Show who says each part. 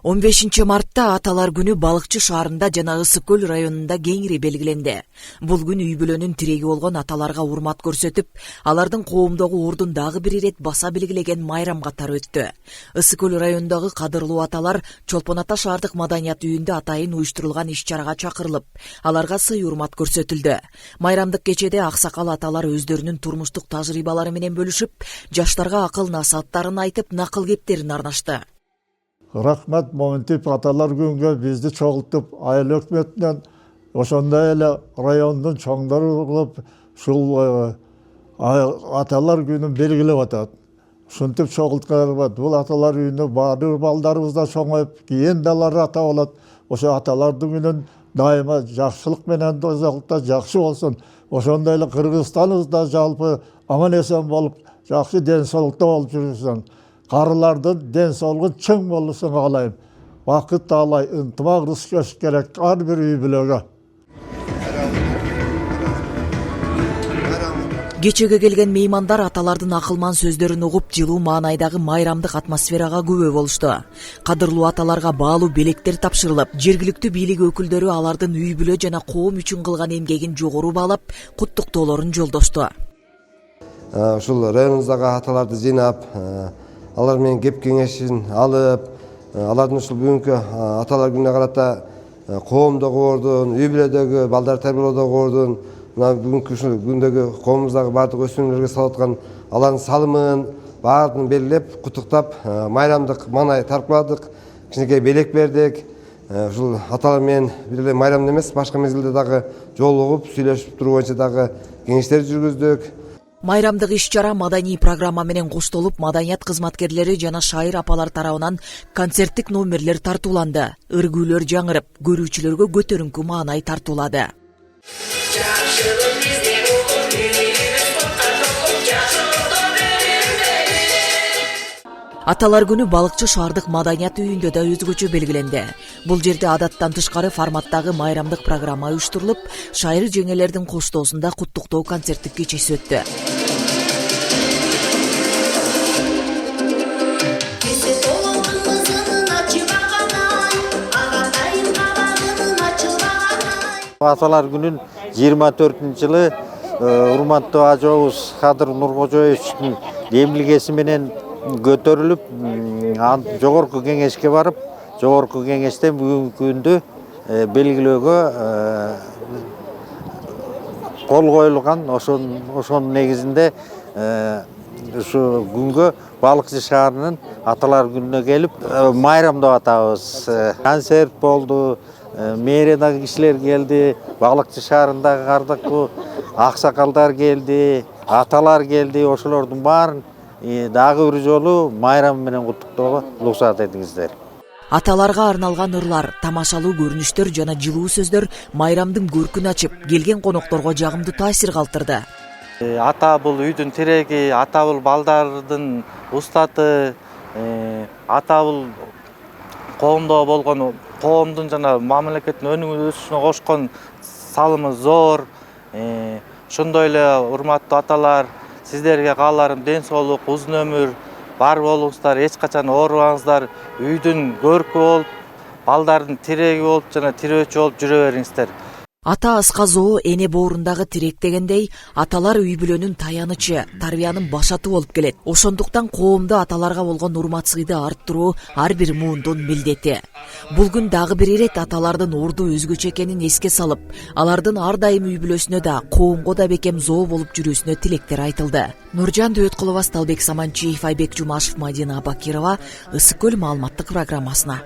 Speaker 1: 15-мартта Аталар күнү Балыкчы шаарында жана Ысык көл районунда кеңири белгиленди. Бул күн үй бүлөнүн тиреги болгон аталарга урмат көрсөтүп, алардын коомдогу ордун дагы бир ирет баса белгилеген майрам катары өттү. Ысык көл районундагы кадырлуу аталар Чолпон ата шаардык маданият үйүндө атайын уюштурулган иш-чарага чакырылып, аларга сый урмат көрсөтүлдү. Майрамдык кечеде аксакал аталар өздөрүнүн турмуштук тажрыйбалары менен бөлүшүп, жаштарга акыл насааттарын айтып, накыл кептерин арнашты.
Speaker 2: Рахмат Моментип аталар күнгө бизди чогултуп, айыл өкмөтүнөн ошондой эле райондун чоңдору кылып ушул аталар күнүн белгилеп атат. Ушинтип чогултканыбат. Бул аталар үйүнө баардык балдарыбыз да чоңоюп, кийин далар ата болот. Ошо аталардын күнүн дайыма жакшылык менен дозокта жакшы болсун. Ошондой эле Кыргызстаныбыз да жалпы аман эсен болуп, жакшы ден соолукта болуп жүрсүн. Карылардын ден соолугу чың болушун каалайм. Бакыт таалай ынтымак рызык керек ар бир үй бүлөгө.
Speaker 1: Кечеге келген меймандар аталардын акылман сөздөрүн угуп, жылуу маанайдагы майрамдык атмосферага күбө болушту. Кадырлуу аталарга баалуу белектер тапшырылып, жергиликтүү бийлик өкүлдөрү алардын үй бүлө жана коом үчүн кылган эмгегин жогору баалап, куттуктоолорун жолдошту.
Speaker 3: Ушул районубуздагы аталарды жыйнап, алар менен кеп кеңешин алып, алардын ушул бүгүнкү аталар күнүнө карата коомдогу ордун, үй бүлөдөгү балдар тарбиялоодогу ордун, мына бүгүнкү ушул күндөгү коомубуздагы баардык өспүрүмдөргө салып аткан алардын салымын баардыгын белгилеп, куттуктап, майрамдык маанай тарткыладык, кичинекей белек бердик. Ушул аталар менен бир эле майрамда эмес, башка мезгилде дагы жолугуп, сүйлөшүп туруу боюнча дагы кеңештер жүргүздүк.
Speaker 1: Майрамдык иш-чара маданий программа менен коштолуп, маданият кызматкерлери жана шайыр апалар тарабынан концерттик номерлер тартууланды. Өргүүлөр жаңырып, көрүүчүлөргө көтөрүңкү маанай тартуулады. Аталар күнү Балыкчы шаардык маданият үйүндө да өзгөчө белгиленди. Бул жерде адаттан тышкары форматтагы майрамдык программа уюштурулуп, шайыр жеңелердин коштоосунда куттуктоо концерттик кечеси өттү.
Speaker 4: Аталар күнүн 24-жылы урматтуу ажообуз Кадыр Нуркожоевичтин демилгеси менен көтөрүлүп, жогорку кеңешке барып, жогорку кеңештен бүгүнкү күндү белгилөөгө кол коюлган. Ошонун негизинде ушу күнгө Балыкчы шаарынын аталар күнүнө келип майрамдап атабыз. Концерт болду, мэриядагы кишилер келди, Балыкчы шаарындагы кардыктуу аксакалдар келди, аталар келди. Ошолордун баарын дагы бир жолу майрам менен куттуктоого уруксат этиңиздер.
Speaker 1: Аталарга арналган ырлар, тамашалуу көрүнүштөр жана жылуу сөздөр майрамдын көркүн ачып, келген конокторго жагымдуу таасир калтырды.
Speaker 5: Ата бул үйдүн тиреги, ата бул балдардын устаты, ата бул коомдо болгон, коомдун жана мамлекеттин өнүгүү өсүшүнө кошкон салымы зор. Ошондой эле урматтуу аталар, сиздерге кааларым ден соолук, узун өмүр бар болуңуздар, эч качан оорубаңыздар, үйдүн көркү болуп, балдардын тиреги болуп жана тирөөчү болуп жүрө бериңиздер.
Speaker 1: Ата аска зоо эне боорундагы тирек дегендей, аталар үй бүлөнүн таянычы, тарбиянын башаты болуп келет. Ошондуктан коомдо аталарга болгон урмат-сыйды арттыруу ар бир муундун милдети. Бул күн дагы бир ирет аталардын орду өзгөчө экенин эске салып, алардын ар дайым үй бүлөсүнө да, коомго да бекем зоо болуп жүрүүсүнө тилектер айтылды. Нуржан Дөөткулова, Сталбек Саманчиев, Айбек Жумашев, Мадина Бакирова, Ысык көл маалыматтык программасына.